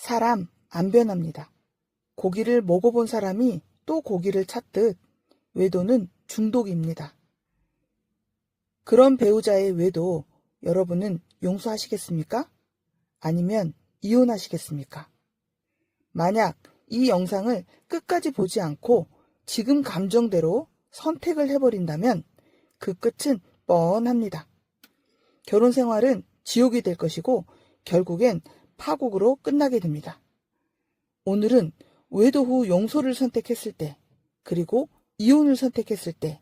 사람 안 변합니다. 고기를 먹어본 사람이 또 고기를 찾듯 외도는 중독입니다. 그런 배우자의 외도 여러분은 용서하시겠습니까? 아니면 이혼하시겠습니까? 만약 이 영상을 끝까지 보지 않고 지금 감정대로 선택을 해버린다면 그 끝은 뻔합니다. 결혼 생활은 지옥이 될 것이고 결국엔 파국으로 끝나게 됩니다. 오늘은 외도 후 용서를 선택했을 때, 그리고 이혼을 선택했을 때,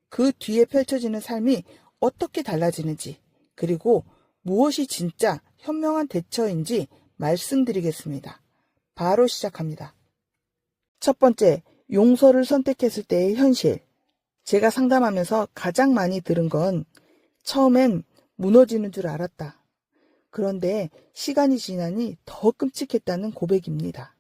그 뒤에 펼쳐지는 삶이 어떻게 달라지는지, 그리고 무엇이 진짜 현명한 대처인지 말씀드리겠습니다. 바로 시작합니다. 첫 번째, 용서를 선택했을 때의 현실. 제가 상담하면서 가장 많이 들은 건 처음엔 무너지는 줄 알았다. 그런데 시간이 지나니 더 끔찍했다는 고백입니다.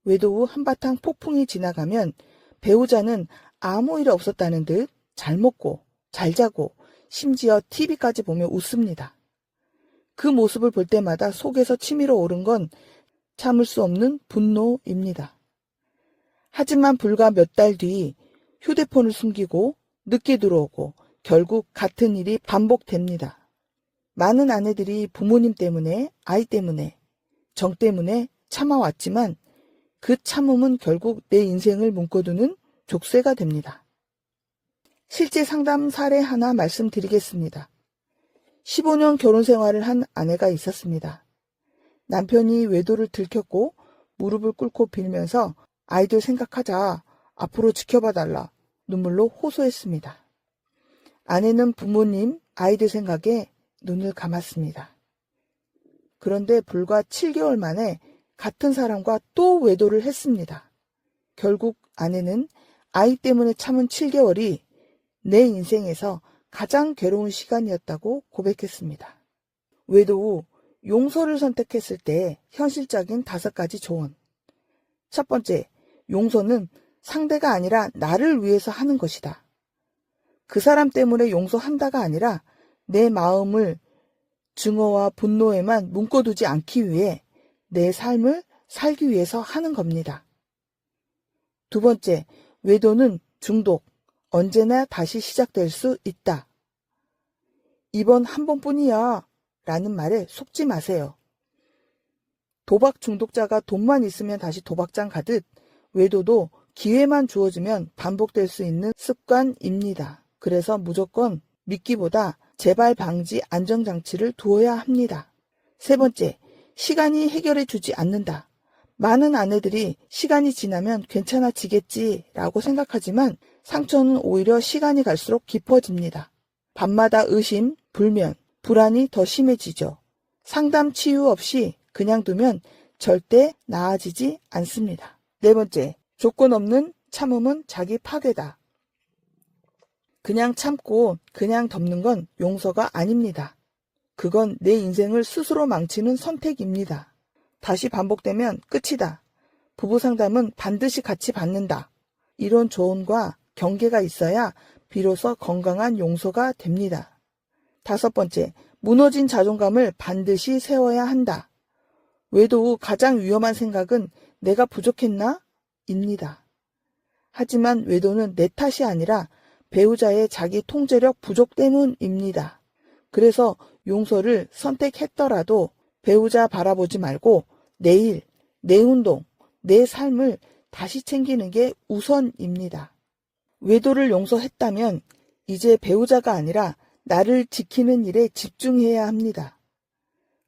외도 후 한바탕 폭풍이 지나가면 배우자는 아무 일 없었다는 듯 잘 먹고 잘 자고 심지어 TV까지 보며 웃습니다. 그 모습을 볼 때마다 속에서 치밀어 오른 건 참을 수 없는 분노입니다. 하지만 불과 몇 달 뒤 휴대폰을 숨기고 늦게 들어오고 결국 같은 일이 반복됩니다. 많은 아내들이 부모님 때문에, 아이 때문에, 정 때문에 참아왔지만 그 참음은 결국 내 인생을 묶어두는 족쇄가 됩니다. 실제 상담 사례 하나 말씀드리겠습니다. 15년 결혼 생활을 한 아내가 있었습니다. 남편이 외도를 들켰고 무릎을 꿇고 빌면서 아이들 생각하자, 앞으로 지켜봐달라 눈물로 호소했습니다. 아내는 부모님, 아이들 생각에 눈을 감았습니다. 그런데 불과 7개월 만에 같은 사람과 또 외도를 했습니다. 결국 아내는 아이 때문에 참은 7개월이 내 인생에서 가장 괴로운 시간이었다고 고백했습니다. 외도 후 용서를 선택했을 때 현실적인 5가지 조언. 첫 번째, 용서는 상대가 아니라 나를 위해서 하는 것이다. 그 사람 때문에 용서한다가 아니라 내 마음을 증오와 분노에만 묶어두지 않기 위해 내 삶을 살기 위해서 하는 겁니다. 두 번째, 외도는 중독, 언제나 다시 시작될 수 있다. 이번 한 번뿐이야 라는 말에 속지 마세요. 도박 중독자가 돈만 있으면 다시 도박장 가듯 외도도 기회만 주어지면 반복될 수 있는 습관입니다. 그래서 무조건 믿기보다 재발 방지 안전장치를 두어야 합니다. 세 번째, 시간이 해결해 주지 않는다. 많은 아내들이 시간이 지나면 괜찮아지겠지라고 생각하지만 상처는 오히려 시간이 갈수록 깊어집니다. 밤마다 의심, 불면, 불안이 더 심해지죠. 상담 치유 없이 그냥 두면 절대 나아지지 않습니다. 네 번째, 조건 없는 참음은 자기 파괴다. 그냥 참고 그냥 덮는 건 용서가 아닙니다. 그건 내 인생을 스스로 망치는 선택입니다. 다시 반복되면 끝이다. 부부 상담은 반드시 같이 받는다. 이런 조언과 경계가 있어야 비로소 건강한 용서가 됩니다. 다섯 번째, 무너진 자존감을 반드시 세워야 한다. 외도 후 가장 위험한 생각은 내가 부족했나? 입니다. 하지만 외도는 내 탓이 아니라 배우자의 자기 통제력 부족 때문입니다. 그래서 용서를 선택했더라도 배우자 바라보지 말고 내일, 내 운동, 내 삶을 다시 챙기는 게 우선입니다. 외도를 용서했다면 이제 배우자가 아니라 나를 지키는 일에 집중해야 합니다.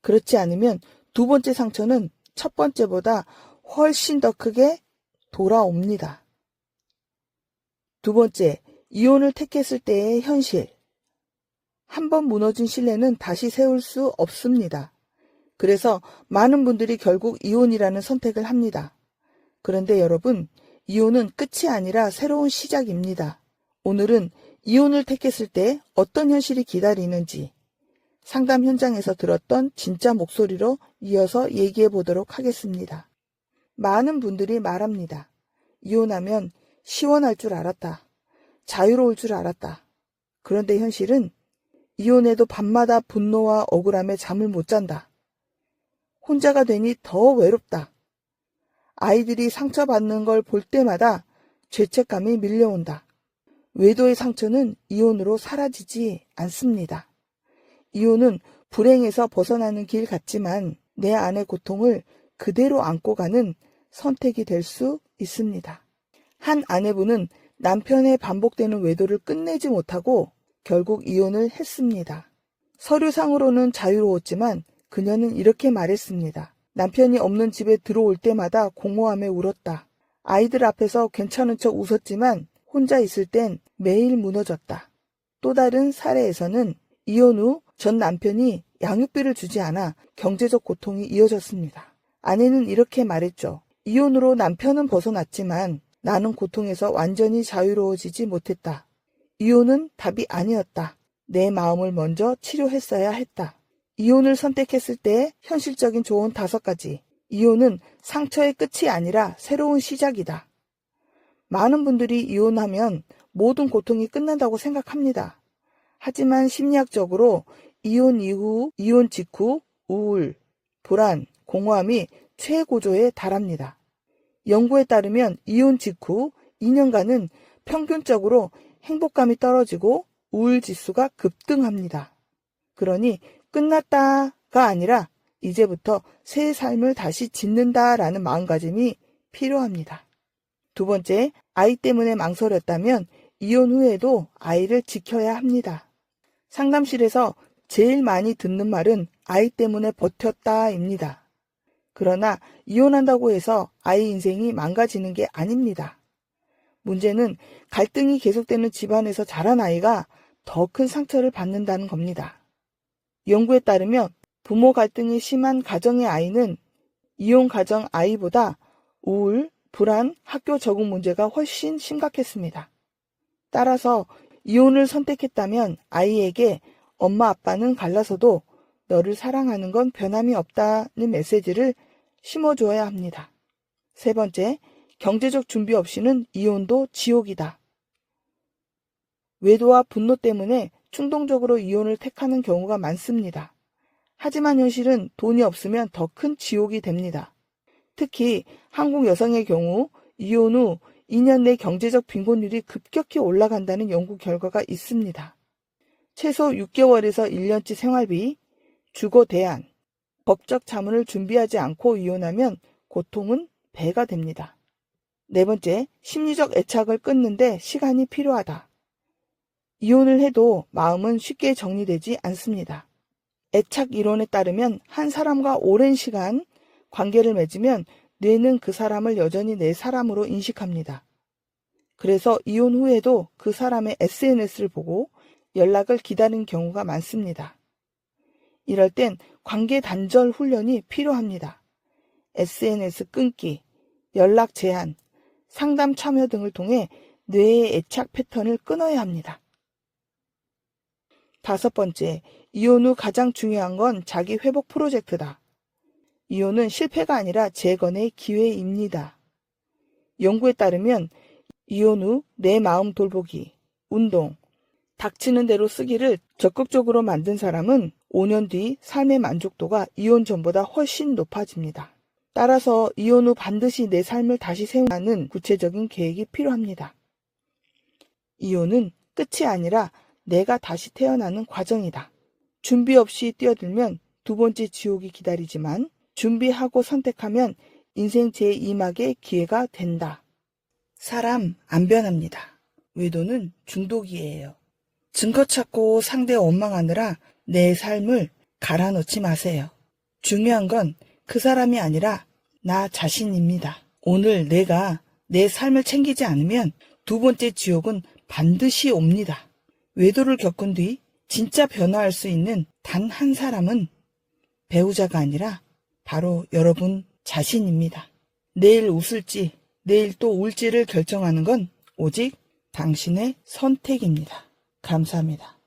그렇지 않으면 두 번째 상처는 첫 번째보다 훨씬 더 크게 돌아옵니다. 두 번째, 이혼을 택했을 때의 현실. 한 번 무너진 신뢰는 다시 세울 수 없습니다. 그래서 많은 분들이 결국 이혼이라는 선택을 합니다. 그런데 여러분, 이혼은 끝이 아니라 새로운 시작입니다. 오늘은 이혼을 택했을 때 어떤 현실이 기다리는지 상담 현장에서 들었던 진짜 목소리로 이어서 얘기해 보도록 하겠습니다. 많은 분들이 말합니다. 이혼하면 시원할 줄 알았다. 자유로울 줄 알았다. 그런데 현실은 이혼해도 밤마다 분노와 억울함에 잠을 못 잔다. 혼자가 되니 더 외롭다. 아이들이 상처받는 걸 볼 때마다 죄책감이 밀려온다. 외도의 상처는 이혼으로 사라지지 않습니다. 이혼은 불행에서 벗어나는 길 같지만 내 안의 고통을 그대로 안고 가는 선택이 될 수 있습니다. 한 아내분은 남편의 반복되는 외도를 끝내지 못하고 결국 이혼을 했습니다. 서류상으로는 자유로웠지만 그녀는 이렇게 말했습니다. 남편이 없는 집에 들어올 때마다 공허함에 울었다. 아이들 앞에서 괜찮은 척 웃었지만 혼자 있을 땐 매일 무너졌다. 또 다른 사례에서는 이혼 후 전 남편이 양육비를 주지 않아 경제적 고통이 이어졌습니다. 아내는 이렇게 말했죠. 이혼으로 남편은 벗어났지만 나는 고통에서 완전히 자유로워지지 못했다. 이혼은 답이 아니었다. 내 마음을 먼저 치료했어야 했다. 이혼을 선택했을 때 현실적인 조언 5가지. 이혼은 상처의 끝이 아니라 새로운 시작이다. 많은 분들이 이혼하면 모든 고통이 끝난다고 생각합니다. 하지만 심리학적으로 이혼 이후, 이혼 직후 우울, 불안, 공허함이 최고조에 달합니다. 연구에 따르면 이혼 직후 2년간은 평균적으로 행복감이 떨어지고 우울 지수가 급등합니다. 그러니 끝났다가 아니라 이제부터 새 삶을 다시 짓는다라는 마음가짐이 필요합니다. 두 번째, 아이 때문에 망설였다면 이혼 후에도 아이를 지켜야 합니다. 상담실에서 제일 많이 듣는 말은 아이 때문에 버텼다입니다. 그러나 이혼한다고 해서 아이 인생이 망가지는 게 아닙니다. 문제는 갈등이 계속되는 집안에서 자란 아이가 더 큰 상처를 받는다는 겁니다. 연구에 따르면 부모 갈등이 심한 가정의 아이는 이혼 가정 아이보다 우울, 불안, 학교 적응 문제가 훨씬 심각했습니다. 따라서 이혼을 선택했다면 아이에게 엄마 아빠는 갈라서도 너를 사랑하는 건 변함이 없다는 메시지를 심어줘야 합니다. 세 번째, 경제적 준비 없이는 이혼도 지옥이다. 외도와 분노 때문에 충동적으로 이혼을 택하는 경우가 많습니다. 하지만 현실은 돈이 없으면 더 큰 지옥이 됩니다. 특히 한국 여성의 경우 이혼 후 2년 내 경제적 빈곤율이 급격히 올라간다는 연구 결과가 있습니다. 최소 6개월에서 1년치 생활비, 주거 대안, 법적 자문을 준비하지 않고 이혼하면 고통은 배가 됩니다. 네 번째, 심리적 애착을 끊는데 시간이 필요하다. 이혼을 해도 마음은 쉽게 정리되지 않습니다. 애착 이론에 따르면 한 사람과 오랜 시간 관계를 맺으면 뇌는 그 사람을 여전히 내 사람으로 인식합니다. 그래서 이혼 후에도 그 사람의 SNS를 보고 연락을 기다리는 경우가 많습니다. 이럴 땐 관계 단절 훈련이 필요합니다. SNS 끊기, 연락 제한, 상담 참여 등을 통해 뇌의 애착 패턴을 끊어야 합니다. 5번째, 이혼 후 가장 중요한 건 자기 회복 프로젝트다. 이혼은 실패가 아니라 재건의 기회입니다. 연구에 따르면 이혼 후 내 마음 돌보기, 운동, 닥치는 대로 쓰기를 적극적으로 만든 사람은 5년 뒤 삶의 만족도가 이혼 전보다 훨씬 높아집니다. 따라서 이혼 후 반드시 내 삶을 다시 세우는 구체적인 계획이 필요합니다. 이혼은 끝이 아니라 내가 다시 태어나는 과정이다. 준비 없이 뛰어들면 두 번째 지옥이 기다리지만 준비하고 선택하면 인생 제2막의 기회가 된다. 사람 안 변합니다. 외도는 중독이에요. 증거 찾고 상대 원망하느라 내 삶을 갈아넣지 마세요. 중요한 건 그 사람이 아니라 나 자신입니다. 오늘 내가 내 삶을 챙기지 않으면 두 번째 지옥은 반드시 옵니다. 외도를 겪은 뒤 진짜 변화할 수 있는 단 한 사람은 배우자가 아니라 바로 여러분 자신입니다. 내일 웃을지 내일 또 울지를 결정하는 건 오직 당신의 선택입니다. 감사합니다.